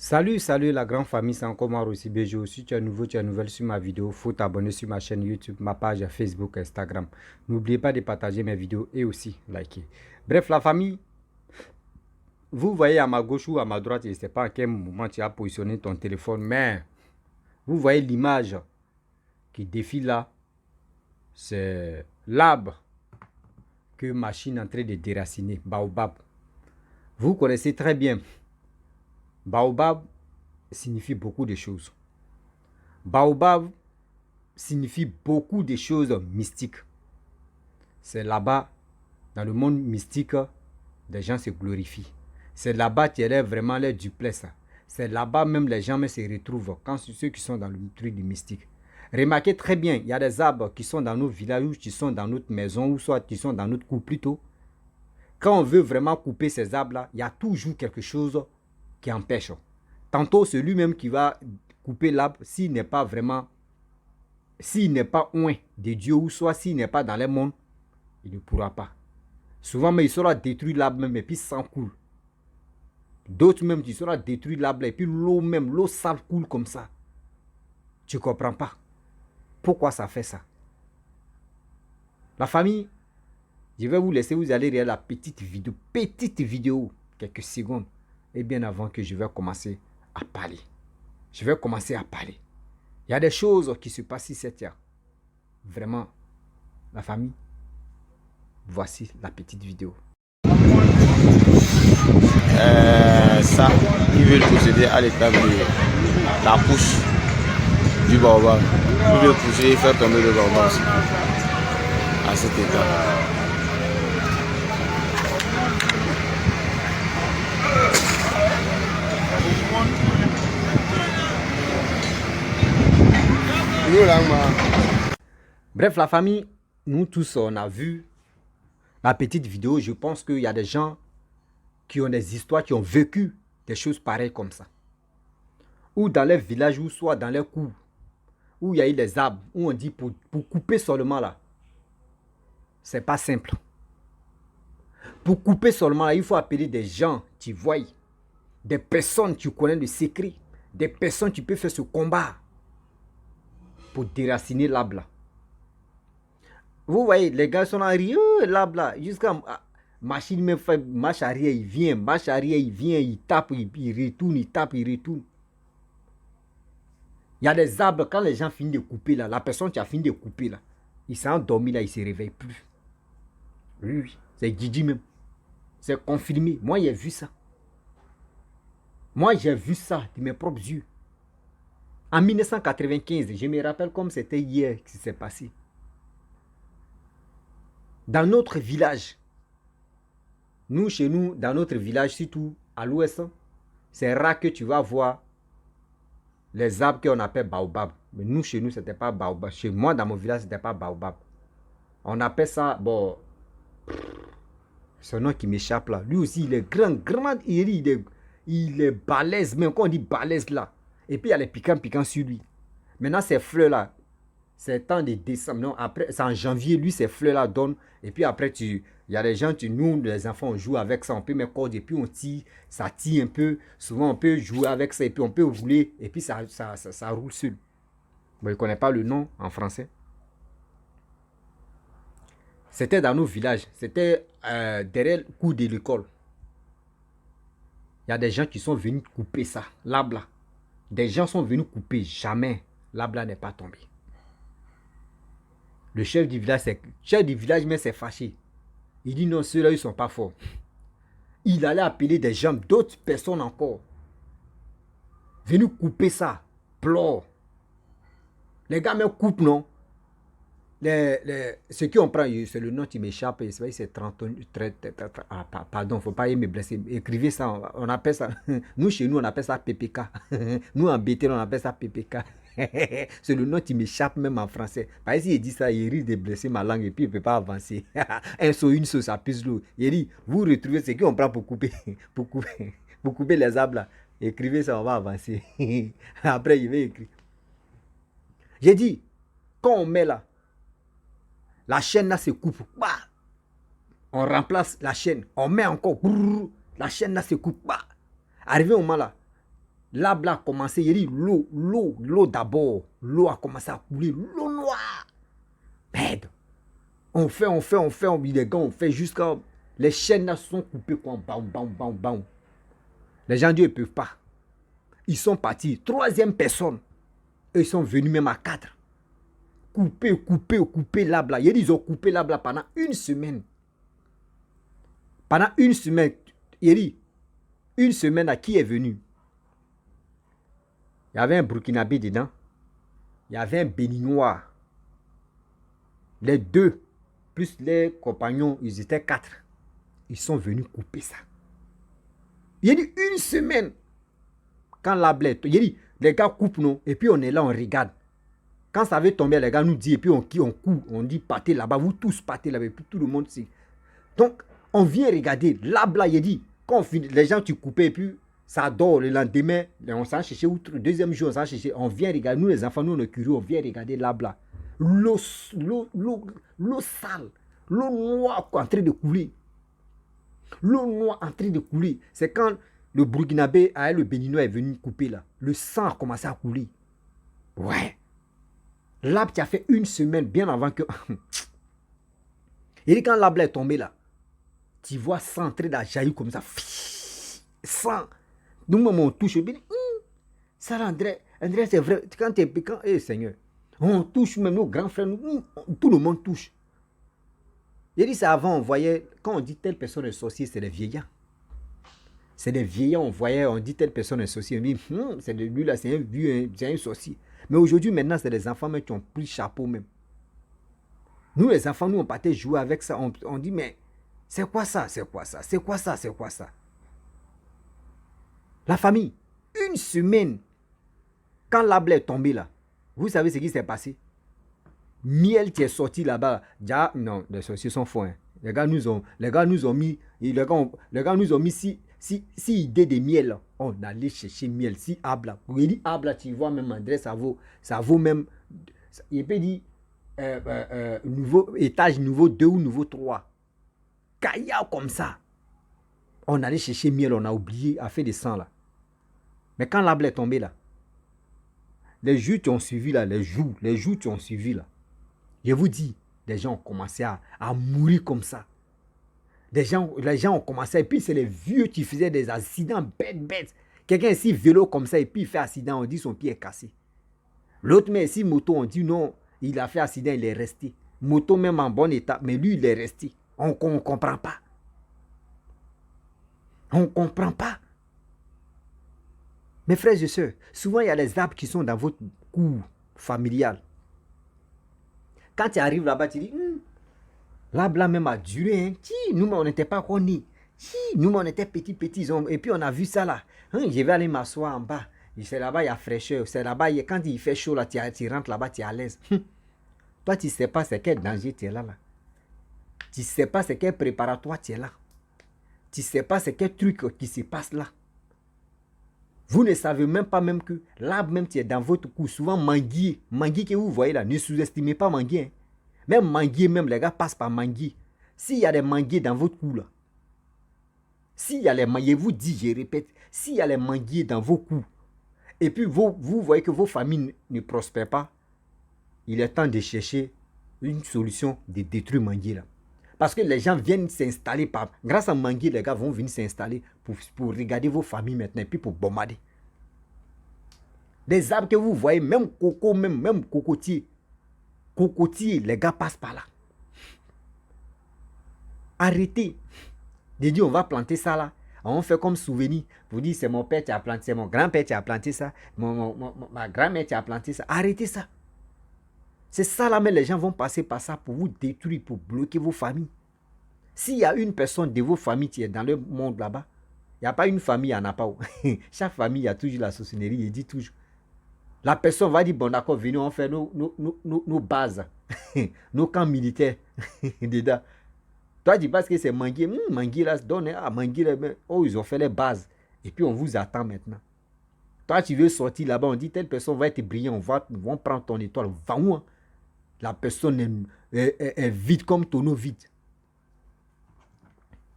Salut la grande famille, c'est encore moi aussi Béjo. Si tu es nouveau, tu es nouvelle sur ma vidéo, faut t'abonner sur ma chaîne YouTube, ma page Facebook, Instagram. N'oubliez pas de partager mes vidéos et aussi liker. Bref, la famille, vous voyez à ma gauche ou à ma droite, je ne sais pas à quel moment tu as positionné ton téléphone, mais vous voyez l'image qui défile là, c'est l'arbre que machine est en train de déraciner, Baobab. Vous connaissez très bien, Baobab signifie beaucoup de choses. Baobab signifie beaucoup de choses mystiques. C'est là-bas, dans le monde mystique, les gens se glorifient. C'est là-bas qu'il y a vraiment les duplesses. C'est là-bas même les gens se retrouvent, quand ceux qui sont dans le truc du mystique. Remarquez très bien, il y a des arbres qui sont dans nos villages, ou qui sont dans notre maison, ou soit qui sont dans notre cour plutôt. Quand on veut vraiment couper ces arbres-là, il y a toujours quelque chose qui empêche. Tantôt, celui-même qui va couper l'arbre, s'il n'est pas loin de Dieu, ou soit s'il n'est pas dans les mondes, il ne pourra pas. Souvent, mais il sera détruit l'arbre même et puis sang coule. D'autres même, tu seras détruit l'arbre et puis l'eau même, l'eau sale coule comme ça. Tu ne comprends pas pourquoi ça fait ça. La famille, je vais vous laisser, vous allez regarder la petite vidéo, quelques secondes, et bien avant que je vais commencer à parler. Je vais commencer à parler. Il y a des choses qui se passent ici, cette terre. Vraiment, la famille, voici la petite vidéo. Ça, ils veulent procéder à l'étape de la pousse du baobab. Ils veulent pousser et faire tomber le baobab aussi, à cet état. Bref, la famille, nous tous, on a vu la petite vidéo. Je pense qu'il y a des gens qui ont des histoires, qui ont vécu des choses pareilles comme ça. Ou dans les villages, ou soit dans les cours, où il y a eu des arbres, où on dit pour couper seulement là, c'est pas simple. Pour couper seulement là, il faut appeler des gens, tu vois, des personnes, tu connais le secret, des personnes, tu peux faire ce combat pour déraciner l'arbre là. Vous voyez, les gars sont arrivés, l'arbre là, jusqu'à machine même fait marche arrière, il vient, marche arrière, il vient, il tape, il retourne, il tape, il retourne. Il y a des arbres, quand les gens finissent de couper là, la personne qui a fini de couper là, il s'est endormi là, il ne se réveille plus. Oui, c'est Gigi même. C'est confirmé. Moi, j'ai vu ça. Moi, j'ai vu ça de mes propres yeux. En 1995, je me rappelle comme c'était hier que s'est passé. Dans notre village, chez nous, dans notre village, surtout à l'ouest, c'est rare que tu vas voir les arbres qu'on appelle baobab. Mais nous, chez nous, ce n'était pas baobab. Chez moi, dans mon village, ce n'était pas baobab. On appelle ça, bon, ce nom qui m'échappe là. Lui aussi, il est grand, il est balèze, même quand on dit balèze là. Et puis, il y a les piquants sur lui. Maintenant, ces fleurs-là, c'est temps de décembre. Non, après, c'est en janvier, lui, ces fleurs-là donnent. Et puis après, il y a des gens, nous, les enfants, on joue avec ça. On peut mettre corde et puis on tire. Ça tire un peu. Souvent, on peut jouer avec ça et puis on peut rouler. Et puis, ça roule seul. Bon, je ne connais pas le nom en français. C'était dans nos villages. C'était derrière le cours de l'école. Il y a des gens qui sont venus couper ça, l'arbre là. Des gens sont venus couper. Jamais l'arbre là n'est pas tombé. Le chef du village, mais s'est fâché. Il dit non, ceux-là, ils ne sont pas forts. Il allait appeler des gens, d'autres personnes encore. Venus couper ça. Plore. Les gars me coupent, non? Ce qu'on prend, c'est le nom qui m'échappe. C'est 30. Pardon, il ne faut pas me blesser. Écrivez ça, on appelle ça. Nous, chez nous, on appelle ça PPK. Nous, en BT, on appelle ça PPK. C'est le nom qui m'échappe même en français. Parce que s'il dit ça, il risque de blesser ma langue et puis il ne peut pas avancer. Un saut, une sauce, ça pisse l'eau. Il dit, vous retrouvez ce qu'on prend pour couper, pour couper les arbres là. Écrivez ça, on va avancer. Après, il va écrire. J'ai dit, quand on met là, la chaîne là se coupe. Bah! On remplace la chaîne. On met encore. La chaîne là se coupe. Bah! Arrivé au moment là, L'arbre a commencé, il dit l'eau d'abord. L'eau a commencé à couler, l'eau noire. Merde. On dit les gars, on fait jusqu'à... Les chaînes là sont coupées, quoi. Bam. Les gens disent, ils ne peuvent pas. Ils sont partis. Troisième personne. Ils sont venus même à 4. Couper l'arbre là. Ils ont coupé l'arbre là pendant une semaine. Pendant une semaine. Il dit, une semaine à qui est venu? Il y avait un Burkinabé dedans. Il y avait un Béninois. Les deux, plus les compagnons, ils étaient 4. Ils sont venus couper ça. Il a dit une semaine. Quand l'arbre est tombé, il a dit, les gars coupent, non? Et puis on est là, on regarde. Quand ça avait tombé, les gars nous disent, et puis on coupe, on dit, partez là-bas, vous tous partez là-bas, et puis tout le monde sait. Donc, on vient regarder. L'arbre là, il a dit, quand on finit, les gens tu coupes, et puis ça dort le lendemain, on s'en cherche, le deuxième jour, on s'en cherche, on vient regarder, nous les enfants, nous on est curieux, on vient regarder l'arbre là. L'eau sale, l'eau noire en train de couler. L'eau noire en train de couler. C'est quand le Burkinabé, le Béninois est venu couper là. Le sang a commencé à couler. Ouais. L'arbre qui a fait une semaine bien avant que... Et quand l'arbre est tombé là, tu vois ça en train de jaillir comme ça. Sang. Nous-mêmes on touche. Ça André, c'est vrai. Quand tu es piquant, Seigneur. On touche même nos grands frères, tout le monde touche. Il dit ça avant, on voyait, quand on dit telle personne est sorcier, c'est des vieillards. C'est des vieillards, on dit telle personne est sorcier, on dit, c'est de lui là, c'est un vieux, c'est un sorcier. Mais aujourd'hui, maintenant, c'est des enfants même qui ont pris chapeau même. Nous, les enfants, nous, on partait jouer avec ça, on dit, mais c'est quoi ça, c'est quoi ça, c'est quoi ça, c'est quoi ça? La famille, une semaine, quand l'arbre est tombé là, vous savez ce qui s'est passé? Miel qui est sorti là-bas. Non, les sorciers sont fous. Hein. Les gars nous ont mis 6 idées de miel. Là. On allait chercher miel. Si Abla. Il dit Abla, tu vois même André, ça vaut même. Il peut dire nouveau étage, nouveau 2 ou nouveau 3. Kaya comme ça. On allait chercher miel, on a oublié à faire des sangs là. Mais quand l'arbre est tombé là, les jours qui ont suivi là, les jours qui ont suivi là, je vous dis, les gens ont commencé à mourir comme ça. Les gens ont commencé, et puis c'est les vieux qui faisaient des accidents bêtes. Quelqu'un ici, vélo comme ça, et puis il fait accident, on dit son pied est cassé. L'autre, mais ici, moto, on dit non, il a fait accident, il est resté. Moto même en bon état, mais lui, il est resté. On ne comprend pas. On ne comprend pas. Mes frères et sœurs, souvent il y a les arbres qui sont dans votre cour familial. Quand tu arrives là-bas, tu dis, l'arbre là même a duré. Hein. Nous, on n'était pas connus. Nous, on était petits. Et puis on a vu ça là. Je vais aller m'asseoir en bas. C'est là-bas, il y a fraîcheur. C'est là-bas, quand il fait chaud, là, tu rentres là-bas, tu es à l'aise. Toi, tu ne sais pas c'est quel danger tu es là. Tu ne sais pas c'est quel préparatoire tu es là. Tu ne sais pas c'est quel truc qui se passe là. Vous ne savez même pas même que l'arbre même qui est dans votre cou, souvent manguier que vous voyez là, ne sous-estimez pas manguier. Hein. Même manguier, même les gars passent par manguier. S'il y a des manguiers dans votre cou là, s'il y a les manguiers, vous dis, je répète, s'il y a les manguiers dans vos coups, et puis vous voyez que vos familles ne prospèrent pas, il est temps de chercher une solution de détruire manguier là. Parce que les gens viennent s'installer, grâce à manguier, les gars vont venir s'installer pour regarder vos familles maintenant, et puis pour bombarder. Des arbres que vous voyez, même coco, même cocotier, les gars passent par là. Arrêtez. J'ai dit, on va planter ça là. On fait comme souvenir. Vous dites, c'est mon père qui a planté, c'est mon grand-père qui a planté ça, ma grand-mère qui a planté ça. Arrêtez ça. C'est ça là, mais les gens vont passer par ça pour vous détruire, pour bloquer vos familles. S'il y a une personne de vos familles qui est dans le monde là-bas, il n'y a pas une famille, il n'y en a pas. Chaque famille, il y a toujours la sorcellerie, il dit toujours. La personne va dire, bon d'accord, venez, on fait nos bases, nos camps militaires dedans. Toi, tu penses que c'est Manguier. Manguier là, se donne, Manguier là, oh, ils ont fait les bases. Et puis, on vous attend maintenant. Toi, tu veux sortir là-bas, on dit, telle personne va être brillante, on va prendre ton étoile. Va où? Hein? La personne est vide comme tonneau vide.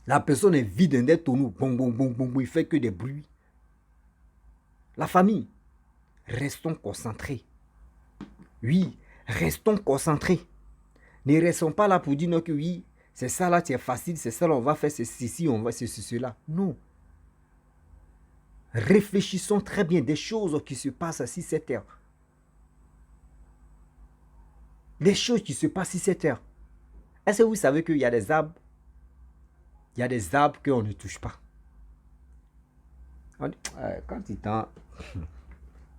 La personne est vide dans des tonneaux. Bon, il fait que des bruits. La famille, restons concentrés. Oui, restons concentrés. Ne restons pas là pour dire non que oui, c'est ça là, c'est facile, c'est ça là, on va faire ceci, on va faire cela. Non. Réfléchissons très bien des choses qui se passent à 6-7 heures. Des choses qui se passent à 6-7 heures. Est-ce que vous savez qu'il y a des arbres? Il y a des arbres qu'on ne touche pas.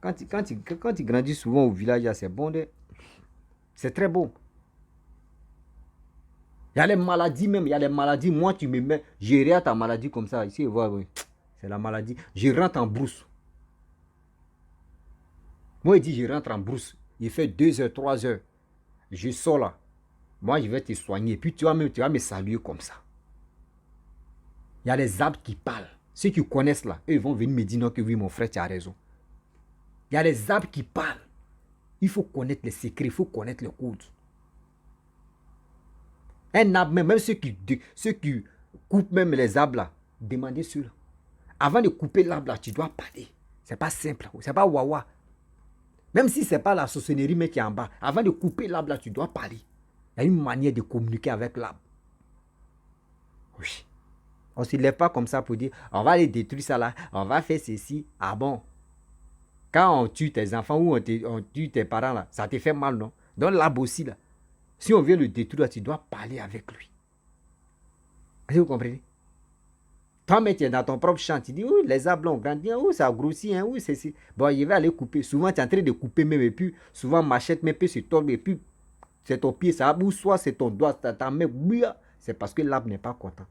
Quand il grandit souvent au village, c'est bon. C'est très beau. Il y a les maladies même. Il y a les maladies. Moi, tu me mets. Je regarde ta maladie comme ça. Ici, oui, c'est la maladie. Je rentre en brousse. Moi, il dit, je rentre en brousse. Il fait 2 heures, 3 heures. Je sors là. Moi, je vais te soigner. Puis tu vas me saluer comme ça. Il y a les arbres qui parlent. Ceux qui connaissent là, eux, ils vont venir me dire non que oui, mon frère, tu as raison. Il y a les arbres qui parlent. Il faut connaître les secrets, il faut connaître le code. Un arbre, même ceux qui coupent même les arbres là, demandez cela. Avant de couper l'arbre là, tu dois parler. C'est pas simple, c'est pas wawa. Même si c'est pas la sorcellerie mais qui est en bas, avant de couper l'arbre là, tu dois parler. Il y a une manière de communiquer avec l'arbre. Oui. On ne se lève pas comme ça pour dire, on va aller détruire ça là, on va faire ceci. Ah bon? Quand on tue tes enfants ou on tue tes parents là, ça te fait mal, non? Donc l'arbre aussi là, si on veut le détruire, tu dois parler avec lui. Est-ce que vous comprenez? Toi-même, tu es dans ton propre champ, tu dis, les arbres ont grandi, ça a grossi, c'est. Bon, il va aller couper. Souvent, tu es en train de couper même, et puis, souvent, machette, même, peut se tordre, et puis, c'est ton pied, ça, ou soit c'est ton doigt, ta main, c'est parce que l'arbre n'est pas content.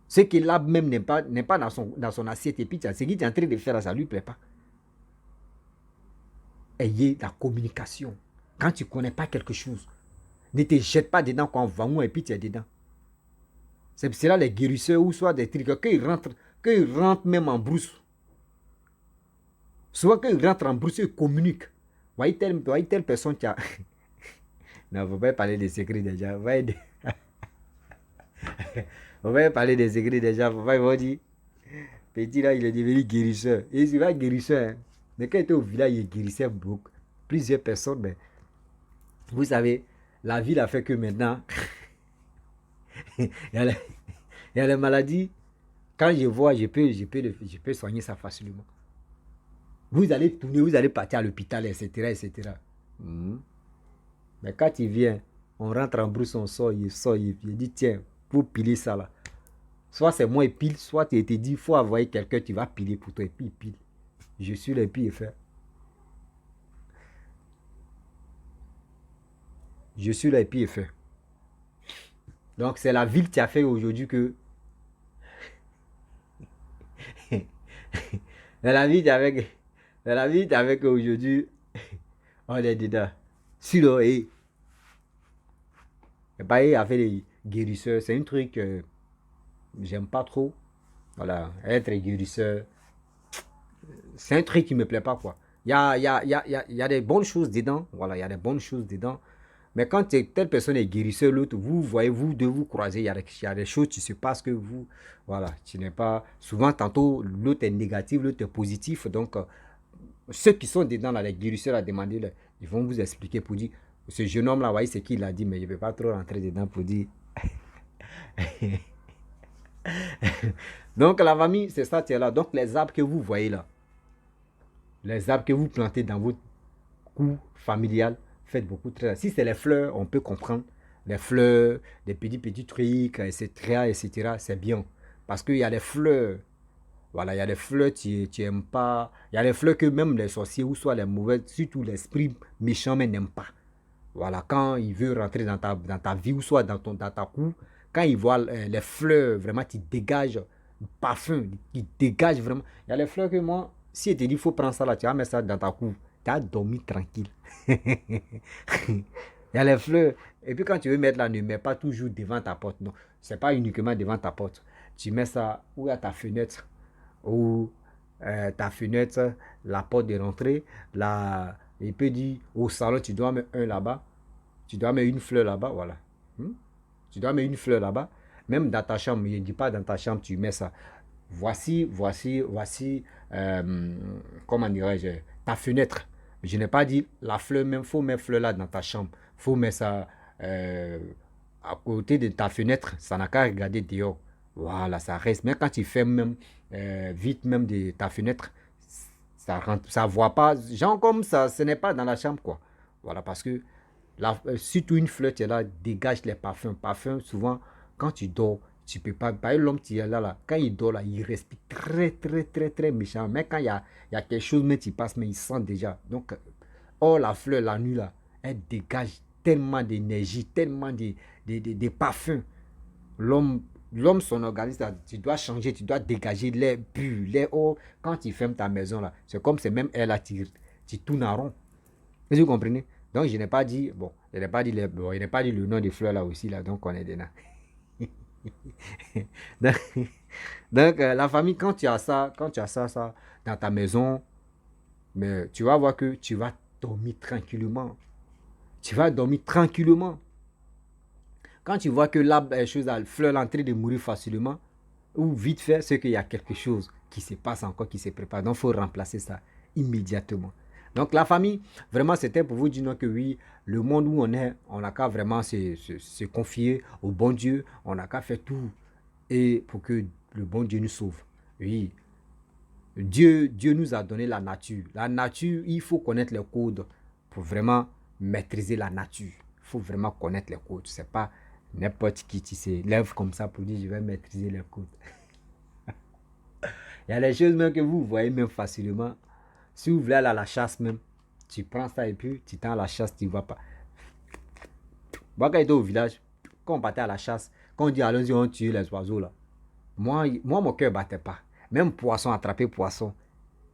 Ce que l'arbre même n'est pas dans son assiette, et puis, ce qu'il est en train de faire, ça ne lui plaît pas. Ayez la communication. Quand tu ne connais pas quelque chose, ne te jette pas dedans quand on va et puis tu es dedans. C'est là les guérisseurs ou soit des trucs, quand ils rentrent même en brousse. Souvent quand ils rentrent en brousse, ils communiquent. Voyez telle personne qui a... Non, il ne faut pas parler des secrets déjà. On va parler des secrets déjà. Faut pas, ils vont dire, petit là, il est devenu guérisseur. Et il va guérisseur. Hein. Mais quand il était au village, il guérissait beaucoup. Plusieurs personnes, mais vous savez, la ville a fait que maintenant, il y a les maladies. Quand je vois, je peux soigner ça facilement. Vous allez tourner, vous allez partir à l'hôpital, etc. Mais quand il vient, on rentre en brousse, on sort, il dit, tiens, pour piler ça là. Soit c'est moi et pile, soit tu te dit, il faut envoyer quelqu'un, tu vas piler pour toi, et puis il pile. Je suis le pile et fait. Je suis là et puis il fait. Donc c'est la ville qui a fait aujourd'hui que la vie avec aujourd'hui on est dedans. Sinon, et pas il a fait des guérisseurs, c'est un truc que j'aime pas trop. Voilà, être guérisseur, c'est un truc qui me plaît pas quoi. Il y a des bonnes choses dedans, voilà, il y a des bonnes choses dedans. Mais quand telle personne est guérisseur, l'autre, vous voyez, vous deux vous croisez, il y a des choses qui se passent que vous, voilà, tu n'es pas, souvent tantôt l'autre est négatif, l'autre est positif, donc ceux qui sont dedans, là, les guérisseurs à demander, là, ils vont vous expliquer pour dire, ce jeune homme là, voyez ce qu'il a dit, mais je ne vais pas trop rentrer dedans pour dire. Donc la famille, c'est ça, c'est là. Donc les arbres que vous voyez là, les arbres que vous plantez dans votre cour familial, faites beaucoup de travail. Si c'est les fleurs, on peut comprendre. Les fleurs, des petits trucs, etc. C'est bien. Parce qu'il y a des fleurs. Voilà, il y a des fleurs tu n'aimes pas. Il y a des fleurs que même les sorciers ou soit les mauvais, surtout l'esprit méchant, mais n'aiment pas. Voilà, quand il veut rentrer dans ta vie ou soit dans ta cour, quand il voit les fleurs vraiment qui dégagent le parfum, qui dégagent vraiment. Il y a les fleurs que moi, si il te dit il faut prendre ça là, tu vas mettre ça dans ta cour. Tu as dormi tranquille. Il y a les fleurs. Et puis quand tu veux mettre là, ne mets pas toujours devant ta porte. Non, ce n'est pas uniquement devant ta porte. Tu mets ça ou à ta fenêtre. Ou ta fenêtre, la porte de rentrée. Il peut dire au salon, tu dois mettre un là-bas. Tu dois mettre une fleur là-bas. Voilà. Tu dois mettre une fleur là-bas. Même dans ta chambre, je ne dis pas dans ta chambre, tu mets ça. voici, comment dirais-je, ta fenêtre. Je n'ai pas dit la fleur même, il faut mettre fleur là dans ta chambre. Il faut mettre ça à côté de ta fenêtre, ça n'a qu'à regarder dehors. Voilà, ça reste. Mais quand tu fermes même, vite même de ta fenêtre, ça rentre, ça voit pas. Genre comme ça, ce n'est pas dans la chambre, quoi. Voilà, parce que surtout une fleur, tu es là, dégage les parfums. Parfums, souvent, quand tu dors, tu peux pas. Par exemple, l'homme qui est là, quand il dort, là, il respire très méchant. Mais quand il y a quelque chose, mais tu passes, mais il sent déjà. Donc, oh, la fleur, la nuit, là, elle dégage tellement d'énergie, tellement de parfums. L'homme, l'homme, son organisme, tu dois changer, tu dois dégager l'air pur, l'air haut. Quand tu fermes ta maison, là, c'est comme c'est même air là, tu tournes en rond. Vous comprenez? Donc, je n'ai pas dit, bon, je n'ai pas dit, je n'ai pas dit le nom des fleurs là aussi, là, donc on est dedans. donc, la famille, quand tu as ça dans ta maison, mais tu vas voir que tu vas dormir tranquillement. Tu vas dormir tranquillement. Quand tu vois que la fleur est en train de mourir facilement, ou vite fait, c'est qu'il y a quelque chose qui se passe encore, qui se prépare. Donc, il faut remplacer ça immédiatement. Donc, la famille, vraiment, c'était pour vous dire que oui, le monde où on est, on n'a qu'à vraiment se confier au bon Dieu. On n'a qu'à faire tout et pour que le bon Dieu nous sauve. Oui, Dieu nous a donné la nature. La nature, il faut connaître les codes pour vraiment maîtriser la nature. Il faut vraiment connaître les codes. C'est pas n'importe qui se lève comme ça pour dire je vais maîtriser les codes. Il y a des choses même que vous voyez même facilement. Si vous voulez aller à la chasse même, tu prends ça et puis tu tends à la chasse, tu ne vas pas. Moi, quand j'étais au village, quand on partait à la chasse, quand on dit allons-y, on tue les oiseaux là. Moi mon cœur ne battait pas. Même poisson, attraper poisson,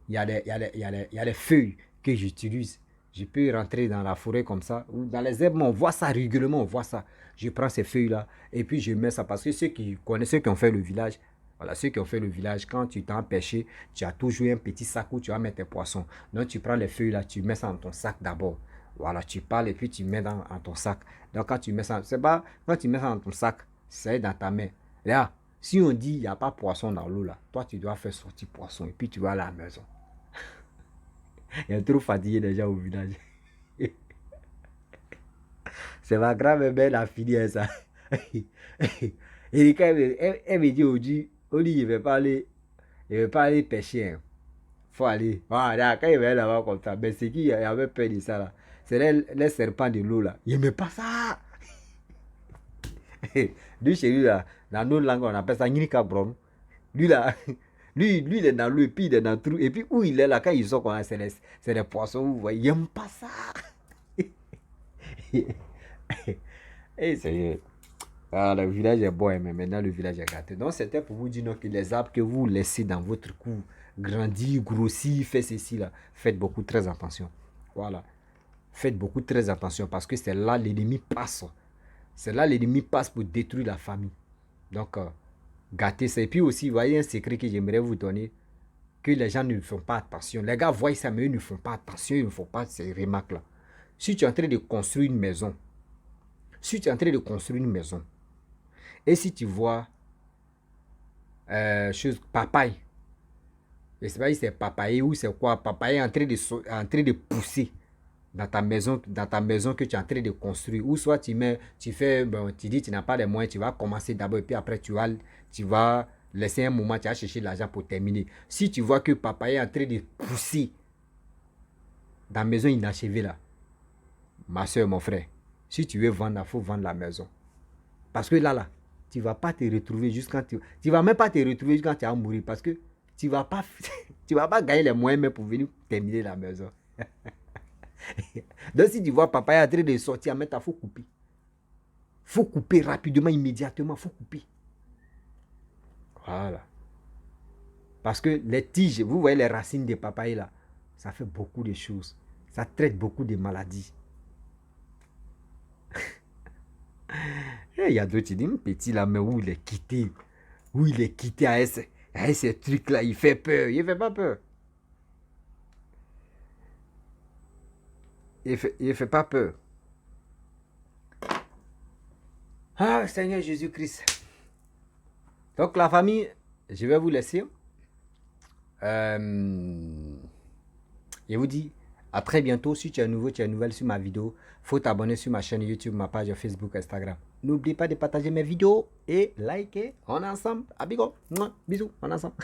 il y a des feuilles que j'utilise. Je peux rentrer dans la forêt comme ça, ou dans les herbes, on voit ça régulièrement, on voit ça. Je prends ces feuilles-là et puis je mets ça parce que ceux qui connaissent, ceux qui ont fait le village, voilà, ceux qui ont fait le village, quand tu t'en pêché, tu as toujours un petit sac où tu vas mettre tes poissons. Donc tu prends les feuilles-là, tu mets ça dans ton sac d'abord. Voilà, tu parles et puis tu mets dans ton sac. Donc quand tu mets ça, c'est pas, quand tu mets ça dans ton sac, c'est dans ta main. Là, si on dit il n'y a pas poisson dans l'eau là, toi tu dois faire sortir poisson et puis tu vas à la maison. Il y a trop fatigué déjà au village. C'est pas grave, mais elle a fini ça. Et quand elle me dit aujourd'hui, il ne veut pas aller pêcher. Il faut aller. Voilà, quand il va là-bas comme ça, mais c'est qui avait peur de ça là? C'est les serpents de l'eau là. Il n'aimait pas ça. Lui, chez lui là, dans notre langue, on appelle ça Nirika Brown. Lui là, lui, il est dans l'eau et puis il est dans le trou. Et puis où il est là, quand ils sont comme ça, c'est des poissons. Vous voyez, il n'aime pas ça. Et c'est. Ah, le village est beau, mais maintenant le village est gâté. Donc c'était pour vous dire non, que les arbres que vous laissez dans votre cour grandir, grossir, faire ceci là, faites beaucoup très attention. Voilà. Faites beaucoup très attention parce que c'est là l'ennemi passe. C'est là l'ennemi passe pour détruire la famille. Donc, gâtez ça. Et puis aussi, vous voyez un secret que j'aimerais vous donner, que les gens ne font pas attention. Les gars voient ça, mais ils ne font pas attention, ils ne font pas ces remarques-là. Si tu es en train de construire une maison, et si tu vois papaye, je ne sais pas si c'est papaye ou c'est quoi, papaye est en train de pousser dans ta maison que tu es en train de construire, ou soit tu fais, bon, tu dis tu n'as pas les moyens, tu vas commencer d'abord et puis après tu vas laisser un moment, tu vas chercher l'argent pour terminer. Si tu vois que papaye est en train de pousser dans la maison inachevée là, ma soeur, mon frère, si tu veux vendre, il faut vendre la maison. Parce que là, tu ne vas pas te retrouver jusqu'à tu ne vas même pas te retrouver jusqu'à tu vas mourir parce que tu ne vas pas, tu vas pas gagner les moyens pour venir terminer la maison. Donc si tu vois papa est en train de sortir, il faut couper. Il faut couper rapidement, immédiatement, il faut couper. Voilà. Parce que les tiges, vous voyez les racines des papayes là, ça fait beaucoup de choses. Ça traite beaucoup de maladies. Il y a d'autres qui disent, petit là, mais où il est quitté. Où il est quitté à ces trucs là, il fait peur. Il ne fait pas peur. Il ne fait pas peur. Ah, Seigneur Jésus-Christ. Donc la famille, je vais vous laisser. Je vous dis à très bientôt. Si tu es nouveau, tu es nouvelle sur ma vidéo, faut t'abonner sur ma chaîne YouTube, ma page Facebook, Instagram. N'oublie pas de partager mes vidéos et liker. On est ensemble. Abigo. Bisous. On est ensemble.